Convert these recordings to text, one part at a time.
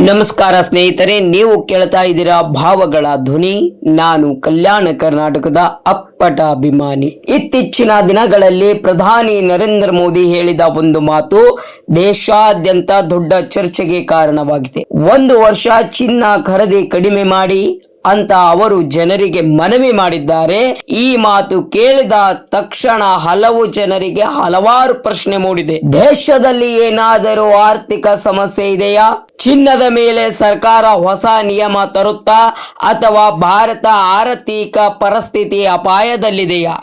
ನಮಸ್ಕಾರ ಸ್ನೇಹಿತರೆ, ನೀವು ಕೇಳ್ತಾ ಇದ್ದೀರಾ ಭಾವಗಳ ಧ್ವನಿ. ನಾನು ಕಲ್ಯಾಣ ಕರ್ನಾಟಕದ ಅಪ್ಪಟ ಅಭಿಮಾನಿ. ಇತ್ತೀಚಿನ ದಿನಗಳಲ್ಲಿ ಪ್ರಧಾನಿ ನರೇಂದ್ರ ಮೋದಿ ಹೇಳಿದ ಒಂದು ಮಾತು ದೇಶಾದ್ಯಂತ ದೊಡ್ಡ ಚರ್ಚೆಗೆ ಕಾರಣವಾಗಿದೆ. 1 ವರ್ಷ ಚಿನ್ನ ಖರೀದಿ ಕಡಿಮೆ ಮಾಡಿ ಅಂತ ಅವರು ಜನರಿಗೆ ಮನವಿ ಮಾಡಿದ್ದಾರೆ. ಈ ಮಾತು ಕೇಳಿದ ತಕ್ಷಣ ಹಲವು ಜನರಿಗೆ ಹಲವಾರು ಪ್ರಶ್ನೆ ಮೂಡಿದೆ. ದೇಶದಲ್ಲಿ ಏನಾದರೂ ಆರ್ಥಿಕ ಸಮಸ್ಯೆ ಇದೆಯಾ? ಚಿನ್ನದ ಮೇಲೆ ಸರ್ಕಾರ ಹೊಸ ನಿಯಮ ತರುತ್ತಾ ಅಥವಾ ಭಾರತ ಆರ್ಥಿಕ ಪರಿಸ್ಥಿತಿ ಅಪಾಯದಲ್ಲಿದೆಯಾ?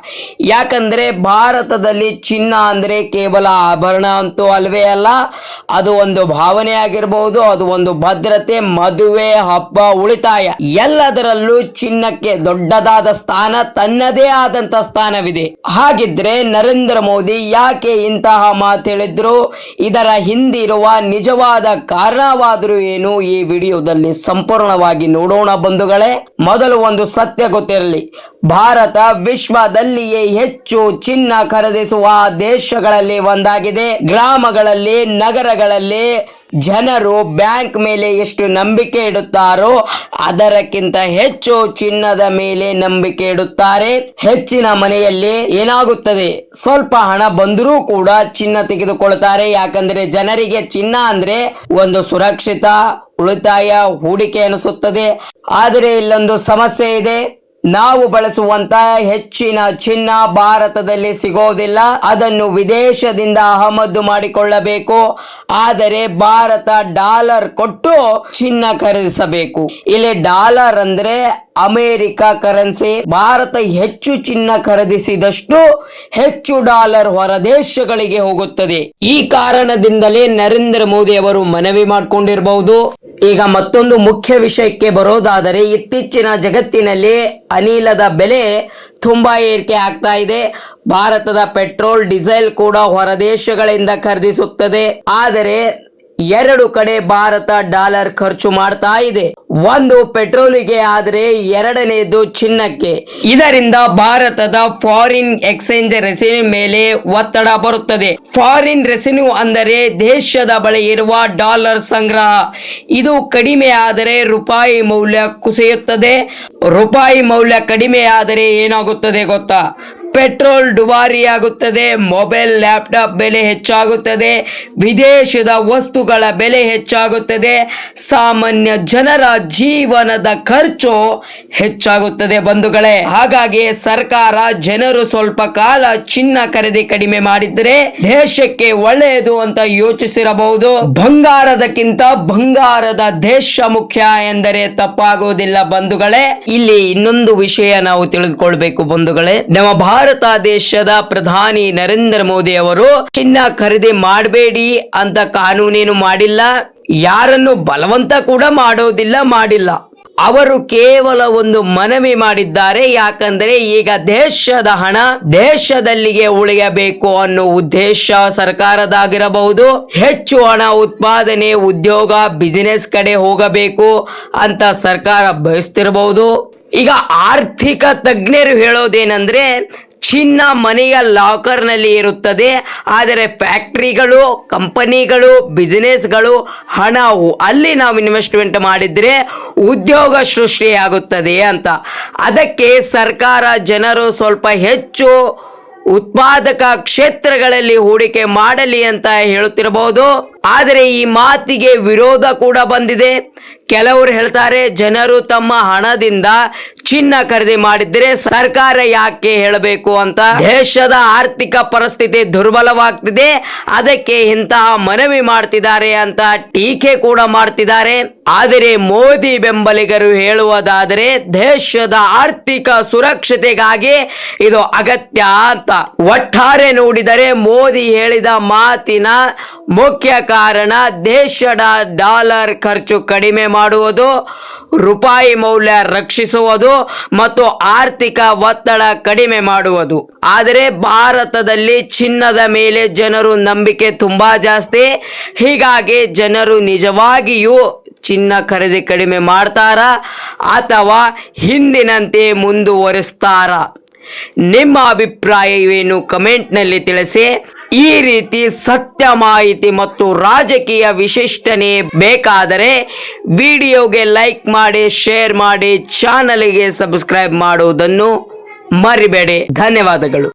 ಯಾಕಂದ್ರೆ ಭಾರತದಲ್ಲಿ ಚಿನ್ನ ಅಂದ್ರೆ ಕೇವಲ ಆಭರಣ ಅಂತೂ ಅಲ್ವೇ ಅಲ್ಲ, ಅದು ಒಂದು ಭಾವನೆ ಆಗಿರಬಹುದು, ಅದು ಒಂದು ಭದ್ರತೆ, ಮದುವೆ, ಹಬ್ಬ, ಉಳಿತಾಯ, ಎಲ್ಲದರಲ್ಲೂ ಚಿನ್ನಕ್ಕೆ ದೊಡ್ಡದಾದ ಸ್ಥಾನ, ತನ್ನದೇ ಆದಂತ ಸ್ಥಾನವಿದೆ. ಹಾಗಿದ್ರೆ ನರೇಂದ್ರ ಮೋದಿ ಯಾಕೆ ಇಂತಹ ಮಾತು ಹೇಳಿದ್ರು? ಇದರ ಹಿಂದಿರುವ ನಿಜವಾದ ಕಾರಣವಾದರೂ ಏನು? ಈ ವಿಡಿಯೋದಲ್ಲಿ ಸಂಪೂರ್ಣವಾಗಿ ನೋಡೋಣ ಬಂಧುಗಳೇ. ಮೊದಲು ಒಂದು ಸತ್ಯ ಗೊತ್ತಿರಲಿ, ಭಾರತ ವಿಶ್ವದಲ್ಲಿಯೇ ಹೆಚ್ಚು ಚಿನ್ನ ಖರೀದಿಸುವ ದೇಶಗಳಲ್ಲಿ ಒಂದಾಗಿದೆ. ಗ್ರಾಮಗಳಲ್ಲಿ, ನಗರಗಳಲ್ಲಿ ಜನರು ಬ್ಯಾಂಕ್ ಮೇಲೆ ಎಷ್ಟು ನಂಬಿಕೆ ಇಡುತ್ತಾರೋ ಅದಕ್ಕಿಂತ ಹೆಚ್ಚು ಚಿನ್ನದ ಮೇಲೆ ನಂಬಿಕೆ ಇಡುತ್ತಾರೆ. ಹೆಚ್ಚಿನ ಮನೆಯಲ್ಲಿ ಏನಾಗುತ್ತದೆ, ಸ್ವಲ್ಪ ಹಣ ಬಂದರೂ ಕೂಡ ಚಿನ್ನ ತೆಗೆದುಕೊಳ್ತಾರೆ. ಯಾಕಂದ್ರೆ ಜನರಿಗೆ ಚಿನ್ನ ಅಂದ್ರೆ ಒಂದು ಸುರಕ್ಷಿತ, ಉಳಿತಾಯ, ಹೂಡಿಕೆ ಅನಿಸುತ್ತದೆ. ಆದರೆ ಇಲ್ಲೊಂದು ಸಮಸ್ಯೆ ಇದೆ. ನಾವು ಬಳಸುವಂತ ಹೆಚ್ಚಿನ ಚಿನ್ನ ಭಾರತದಲ್ಲಿ ಸಿಗೋದಿಲ್ಲ, ಅದನ್ನು ವಿದೇಶದಿಂದ ಆಮದು ಮಾಡಿಕೊಳ್ಳಬೇಕು. ಆದರೆ ಭಾರತ ಡಾಲರ್ ಕೊಟ್ಟು ಚಿನ್ನ ಖರೀದಿಸಬೇಕು. ಇಲ್ಲಿ ಡಾಲರ್ ಅಂದ್ರೆ ಅಮೆರಿಕ ಕರೆನ್ಸಿ. ಭಾರತ ಹೆಚ್ಚು ಚಿನ್ನ ಖರೀದಿಸಿದಷ್ಟು ಹೆಚ್ಚು ಡಾಲರ್ ಹೊರ ದೇಶಗಳಿಗೆ ಹೋಗುತ್ತದೆ. ಈ ಕಾರಣದಿಂದಲೇ ನರೇಂದ್ರ ಮೋದಿ ಅವರು ಮನವಿ ಮಾಡಿಕೊಂಡಿರಬಹುದು. ಈಗ ಮತ್ತೊಂದು ಮುಖ್ಯ ವಿಷಯಕ್ಕೆ ಬರೋದಾದರೆ, ಇತ್ತೀಚಿನ ಜಗತ್ತಿನಲ್ಲಿ ಅನಿಲದ ಬೆಲೆ ತುಂಬಾ ಏರಿಕೆ ಆಗ್ತಾ ಇದೆ. ಭಾರತದ ಪೆಟ್ರೋಲ್, ಡೀಸೆಲ್ ಕೂಡ ಹೊರ ದೇಶಗಳಿಂದ ಖರೀದಿಸುತ್ತದೆ. ಆದರೆ 2 ಕಡೆ ಭಾರತ ಡಾಲರ್ ಖರ್ಚು ಮಾಡ್ತಾ ಇದೆ. ಒಂದು ಪೆಟ್ರೋಲಿಗೆ ಆದರೆ 2ನೇದು ಚಿನ್ನಕ್ಕೆ. ಇದರಿಂದ ಭಾರತದ ಫಾರಿನ್ ಎಕ್ಸ್ಚೇಂಜ್ ರೆಸಿನ್ಯೂ ಮೇಲೆ ಒತ್ತಡ ಬರುತ್ತದೆ. ಫಾರಿನ್ ರೆಸಿನ್ಯೂ ಅಂದರೆ ದೇಶದ ಬಳಿ ಇರುವ ಡಾಲರ್ ಸಂಗ್ರಹ. ಇದು ಕಡಿಮೆ ಆದರೆ ರೂಪಾಯಿ ಮೌಲ್ಯ ಕುಸಿಯುತ್ತದೆ. ರೂಪಾಯಿ ಮೌಲ್ಯ ಕಡಿಮೆ ಆದರೆ ಏನಾಗುತ್ತದೆ ಗೊತ್ತಾ? ಪೆಟ್ರೋಲ್ ದುಬಾರಿಯಾಗುತ್ತದೆ, ಮೊಬೈಲ್, ಲ್ಯಾಪ್ಟಾಪ್ ಬೆಲೆ ಹೆಚ್ಚಾಗುತ್ತದೆ, ವಿದೇಶದ ವಸ್ತುಗಳ ಬೆಲೆ ಹೆಚ್ಚಾಗುತ್ತದೆ, ಸಾಮಾನ್ಯ ಜನರ ಜೀವನದ ಖರ್ಚು ಹೆಚ್ಚಾಗುತ್ತದೆ ಬಂಧುಗಳೇ. ಹಾಗಾಗಿ ಸರ್ಕಾರ ಜನರು ಸ್ವಲ್ಪ ಕಾಲ ಚಿನ್ನ ಖರೀದಿ ಕಡಿಮೆ ಮಾಡಿದ್ರೆ ದೇಶಕ್ಕೆ ಒಳ್ಳೆಯದು ಅಂತ ಯೋಚಿಸಿರಬಹುದು. ಬಂಗಾರದಕ್ಕಿಂತ ಬಂಗಾರದ ದೇಶ ಮುಖ್ಯ ಎಂದರೆ ತಪ್ಪಾಗುವುದಿಲ್ಲ ಬಂಧುಗಳೇ. ಇಲ್ಲಿ ಇನ್ನೊಂದು ವಿಷಯ ನಾವು ತಿಳಿದುಕೊಳ್ಬೇಕು ಬಂಧುಗಳೇ. ನಮ್ಮ ಭಾರತ ದೇಶದ ಪ್ರಧಾನಿ ನರೇಂದ್ರ ಮೋದಿ ಅವರು ಚಿನ್ನ ಖರೀದಿ ಮಾಡಬೇಡಿ ಅಂತ ಕಾನೂನೇನು ಮಾಡಿಲ್ಲ, ಯಾರನ್ನು ಬಲವಂತ ಕೂಡ ಮಾಡಿಲ್ಲ. ಅವರು ಕೇವಲ ಒಂದು ಮನವಿ ಮಾಡಿದ್ದಾರೆ. ಯಾಕಂದ್ರೆ ಈಗ ದೇಶದ ಹಣ ದೇಶದಲ್ಲಿಗೆ ಉಳಿಯಬೇಕು ಅನ್ನೋ ಉದ್ದೇಶ ಸರ್ಕಾರದಾಗಿರಬಹುದು. ಹೆಚ್ಚು ಹಣ ಉತ್ಪಾದನೆ, ಉದ್ಯೋಗ, ಬಿಸಿನೆಸ್ ಕಡೆ ಹೋಗಬೇಕು ಅಂತ ಸರ್ಕಾರ ಬಯಸ್ತಿರಬಹುದು. ಈಗ ಆರ್ಥಿಕ ತಜ್ಞರು ಹೇಳೋದೇನೆಂದ್ರೆ, ಚಿನ್ನ ಮನೆಯ ಲಾಕರ್ ನಲ್ಲಿ ಇರುತ್ತದೆ, ಆದರೆ ಫ್ಯಾಕ್ಟರಿಗಳು, ಕಂಪನಿಗಳು, ಬಿಸಿನೆಸ್ಗಳು, ಹಣ ಅಲ್ಲಿ ನಾವು ಇನ್ವೆಸ್ಟ್ಮೆಂಟ್ ಮಾಡಿದ್ರೆ ಉದ್ಯೋಗ ಸೃಷ್ಟಿಯಾಗುತ್ತದೆ ಅಂತ. ಅದಕ್ಕೆ ಸರ್ಕಾರ ಜನರು ಸ್ವಲ್ಪ ಹೆಚ್ಚು ಉತ್ಪಾದಕ ಕ್ಷೇತ್ರಗಳಲ್ಲಿ ಹೂಡಿಕೆ ಮಾಡಲಿ ಅಂತ ಹೇಳುತ್ತಿರಬಹುದು. ಆದರೆ ಈ ಮಾತಿಗೆ ವಿರೋಧ ಕೂಡ ಬಂದಿದೆ. ಕೆಲವರು ಹೇಳ್ತಾರೆ, ಜನರು ತಮ್ಮ ಹಣದಿಂದ ಚಿನ್ನ ಖರೀದಿ ಮಾಡಿದ್ರೆ ಸರ್ಕಾರ ಯಾಕೆ ಹೇಳಬೇಕು ಅಂತ. ದೇಶದ ಆರ್ಥಿಕ ಪರಿಸ್ಥಿತಿ ದುರ್ಬಲವಾಗ್ತಿದೆ, ಅದಕ್ಕೆ ಇಂತಹ ಮನವಿ ಮಾಡ್ತಿದ್ದಾರೆ ಅಂತ ಟೀಕೆ ಕೂಡ ಮಾಡ್ತಿದ್ದಾರೆ. ಆದರೆ ಮೋದಿ ಬೆಂಬಲಿಗರು ಹೇಳುವುದಾದರೆ ದೇಶದ ಆರ್ಥಿಕ ಸುರಕ್ಷತೆಗಾಗಿ ಇದು ಅಗತ್ಯ ಅಂತ. ಒಟ್ಟಾರೆ ನೋಡಿದರೆ ಮೋದಿ ಹೇಳಿದ ಮಾತಿನ ಮುಖ್ಯ ಕಾರಣ ದೇಶದ ಡಾಲರ್ ಖರ್ಚು ಕಡಿಮೆ ಮಾಡುವುದು, ರೂಪಾಯಿ ಮೌಲ್ಯ ರಕ್ಷಿಸುವುದು ಮತ್ತು ಆರ್ಥಿಕ ಒತ್ತಡ ಕಡಿಮೆ ಮಾಡುವುದು. ಆದರೆ ಭಾರತದಲ್ಲಿ ಚಿನ್ನದ ಮೇಲೆ ಜನರು ನಂಬಿಕೆ ತುಂಬಾ ಜಾಸ್ತಿ. ಹೀಗಾಗಿ ಜನರು ನಿಜವಾಗಿಯೂ ಚಿನ್ನ ಖರೀದಿ ಕಡಿಮೆ ಮಾಡ್ತಾರಾ ಅಥವಾ ಹಿಂದಿನಂತೆ ಮುಂದುವರಿಸ್ತಾರಾ? ನಿಮ್ಮ ಅಭಿಪ್ರಾಯವೇನು ಕಮೆಂಟ್ನಲ್ಲಿ ತಿಳಿಸಿ. ಈ ರೀತಿ ಸತ್ಯ ಮಾಹಿತಿ ಮತ್ತು ರಾಜಕೀಯ ವಿಶ್ಲೇಷಣೆ ಬೇಕಾದರೆ ವಿಡಿಯೋಗೆ ಲೈಕ್ ಮಾಡಿ, ಶೇರ್ ಮಾಡಿ, ಚಾನಲ್ಗೆ ಸಬ್ಸ್ಕ್ರೈಬ್ ಮಾಡುವುದನ್ನು ಮರಿಬೇಡಿ. ಧನ್ಯವಾದಗಳು.